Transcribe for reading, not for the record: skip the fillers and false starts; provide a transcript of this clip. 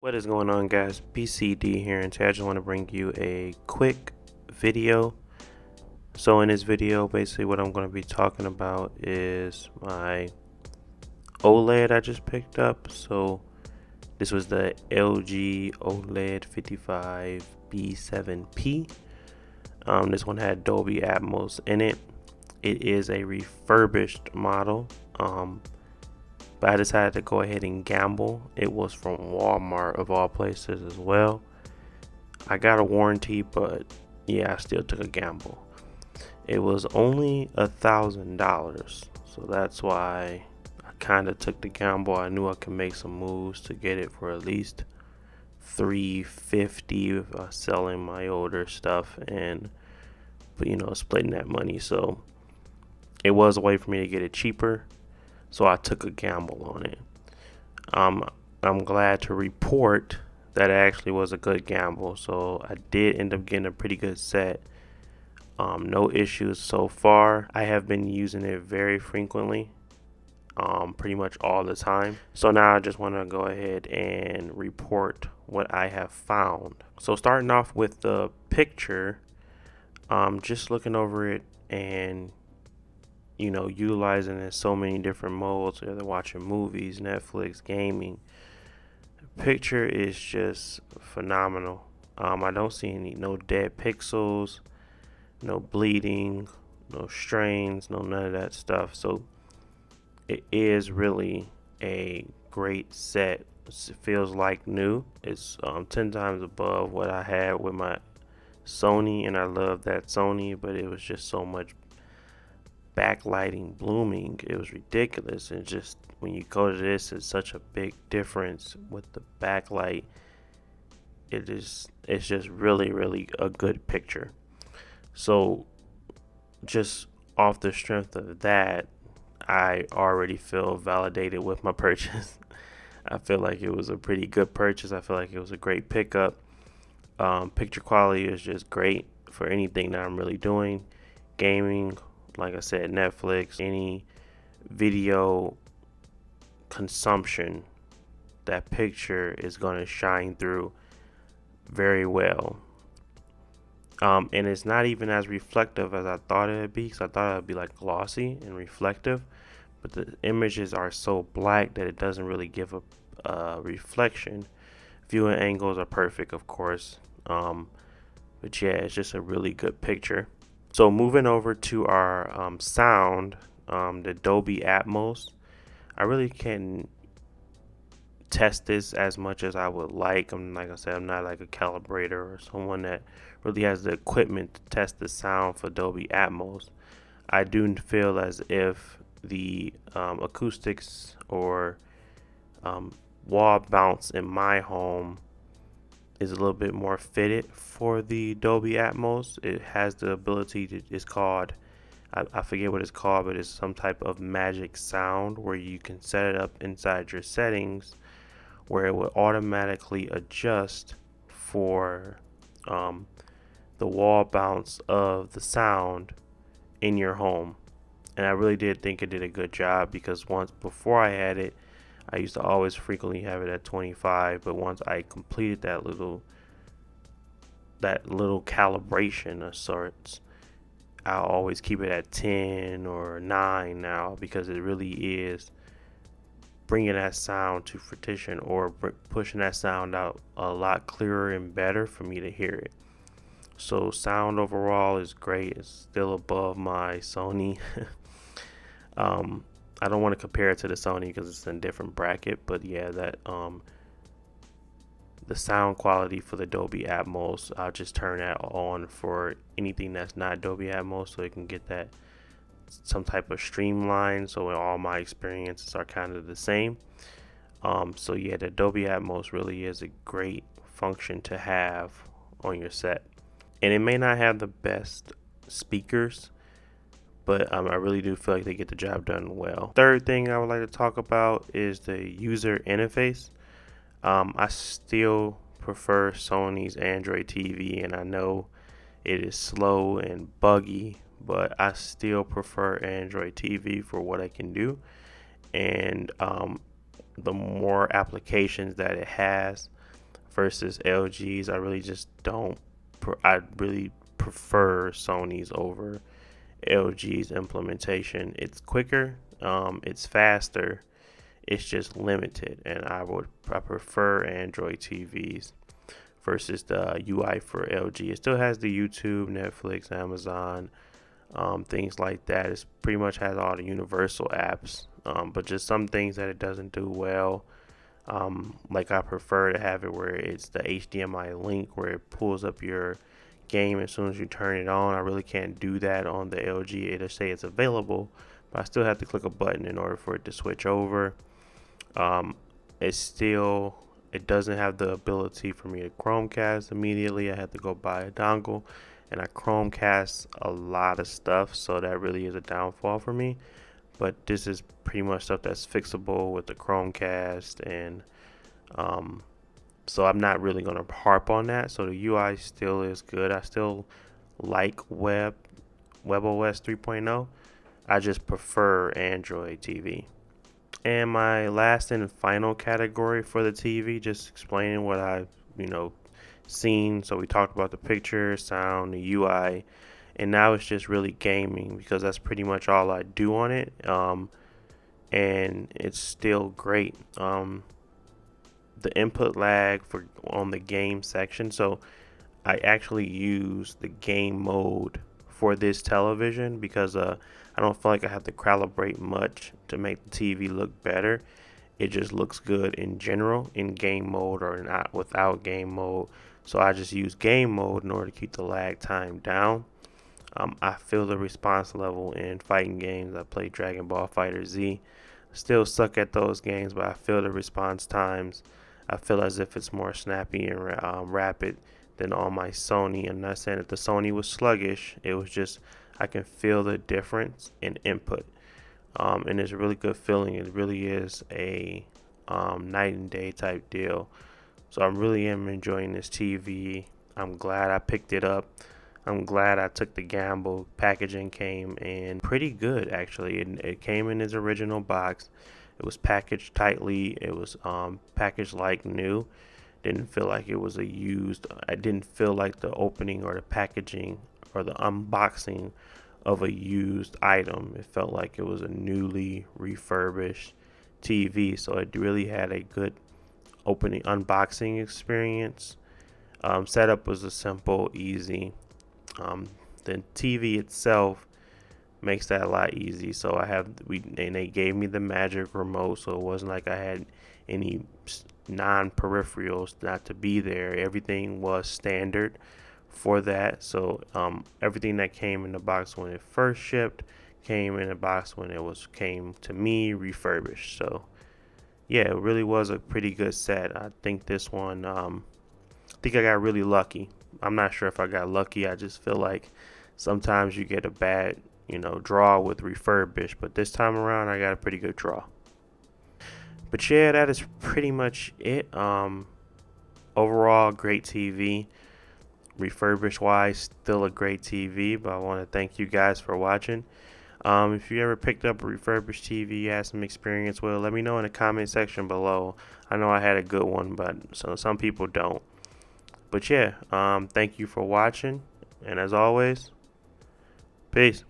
What is going on, guys? BCD here, and today I just want to bring you a quick video. So in this video, basically what I'm going to be talking about is my OLED I just picked up. So this was the LG OLED 55B7P. This one had Dolby Atmos in it. It is a refurbished model. But I decided to go ahead and gamble. It was from Walmart of all places as well. I got a warranty, but yeah, I still took a gamble. It was only $1,000, so that's why I kind of took the gamble. I knew I could make some moves to get it for at least $350 selling my older stuff and splitting that money. So it was a way for me to get it cheaper. So I took a gamble on it. I'm glad to report that it actually was a good gamble. So I did end up getting a pretty good set. No issues so far. I have been using it very frequently, pretty much all the time. So now I just want to go ahead and report what I have found. So starting off with the picture, just looking over it and utilizing it in so many different modes, whether watching movies, Netflix, gaming. The picture is just phenomenal. I don't see no dead pixels, no bleeding, no strains, none of that stuff. So it is really a great set. It feels like new. It's 10 times above what I had with my Sony, and I love that Sony, but it was just so much backlighting blooming. It was ridiculous. And just when you go to this, it's such a big difference with the backlight. It's just really a good picture. So just off the strength of that, I already feel validated with my purchase. I feel like it was a pretty good purchase. I feel like it was a great pickup. Picture quality is just great for anything that I'm really doing. Gaming, like I said, Netflix, any video consumption, that picture is going to shine through very well. And it's not even as reflective as I thought it would be, because I thought it would be like glossy and reflective, but the images are so black that it doesn't really give a reflection. Viewing angles are perfect, of course, but yeah, it's just a really good picture. So moving over to our sound, the Dolby Atmos, I really can't test this as much as I would like. Like I said, I'm not like a calibrator or someone that really has the equipment to test the sound for Dolby Atmos. I do feel as if the acoustics or wall bounce in my home is a little bit more fitted for the Dolby Atmos. It has the ability to, it's called, I forget what it's called, but it's some type of magic sound where you can set it up inside your settings where it will automatically adjust for the wall bounce of the sound in your home. And I really did think it did a good job, because once before I had it, I used to always frequently have it at 25, but once I completed that little calibration of sorts, I'll always keep it at 10 or 9 now, because it really is bringing that sound to fruition, or pushing that sound out a lot clearer and better for me to hear it. So sound overall is great. It's still above my Sony. I don't want to compare it to the Sony because it's in a different bracket, but yeah, that the sound quality for the Dolby Atmos, I'll just turn that on for anything that's not Dolby Atmos, so it can get that some type of streamline, so all my experiences are kind of the same. So yeah, the Dolby Atmos really is a great function to have on your set, and it may not have the best speakers, but I really do feel like they get the job done well. Third thing I would like to talk about is the user interface. I still prefer Sony's Android TV, and I know it is slow and buggy, but I still prefer Android TV for what I can do. And the more applications that it has, versus LG's. I really just don't. I really prefer Sony's over LG's implementation. It's quicker, it's faster, it's just limited, and I prefer Android TVs versus the UI for LG. It still has the YouTube, Netflix, Amazon, things like that. It pretty much has all the universal apps, but just some things that it doesn't do well. Like I prefer to have it where it's the HDMI link where it pulls up your game as soon as you turn it on. I really can't do that on the LG. It'll say it's available, but I still have to click a button in order for it to switch over. Um, it doesn't have the ability for me to Chromecast immediately. I had to go buy a dongle, and I Chromecast a lot of stuff, so that really is a downfall for me. But this is pretty much stuff that's fixable with the Chromecast, and so I'm not really going to harp on that. So the UI still is good. I still like WebOS 3.0. I just prefer Android TV. And my last and final category for the TV, just explaining what I've, seen. So we talked about the picture, sound, the UI, and now it's just really gaming because that's pretty much all I do on it. And it's still great. The input lag for on the game section. So I actually use the game mode for this television because I don't feel like I have to calibrate much to make the TV look better. It just looks good in general in game mode or not without game mode. So I just use game mode in order to keep the lag time down. I feel the response level in fighting games. I play Dragon Ball Fighter Z. Still suck at those games, but I feel the response times. I feel as if it's more snappy and rapid than on my Sony. I'm not saying that the Sony was sluggish. It was just I can feel the difference in input. And it's a really good feeling. It really is a night and day type deal. So I really am enjoying this TV. I'm glad I picked it up. I'm glad I took the gamble. Packaging came in pretty good, actually. It came in its original box. It was packaged tightly. It was packaged like new. Didn't feel like it was a used. I didn't feel like the opening or the packaging or the unboxing of a used item. It felt like it was a newly refurbished TV. So it really had a good opening unboxing experience. Setup was a simple, easy. The TV itself makes that a lot easy. So and they gave me the magic remote, so it wasn't like I had any non-peripherals not to be there. Everything was standard for that. So everything that came in the box when it first shipped came in the box when came to me refurbished. So yeah, it really was a pretty good set. I think this one, I think I got really lucky. I'm not sure if I got lucky. I just feel like sometimes you get a bad, draw with refurbished, but this time around I got a pretty good draw. But yeah, that is pretty much it. Overall, great TV. Refurbished wise, still a great TV, but I want to thank you guys for watching. If you ever picked up a refurbished TV, you had some experience with it, let me know in the comment section below. I know I had a good one, but some people don't. But yeah, thank you for watching, and as always, peace.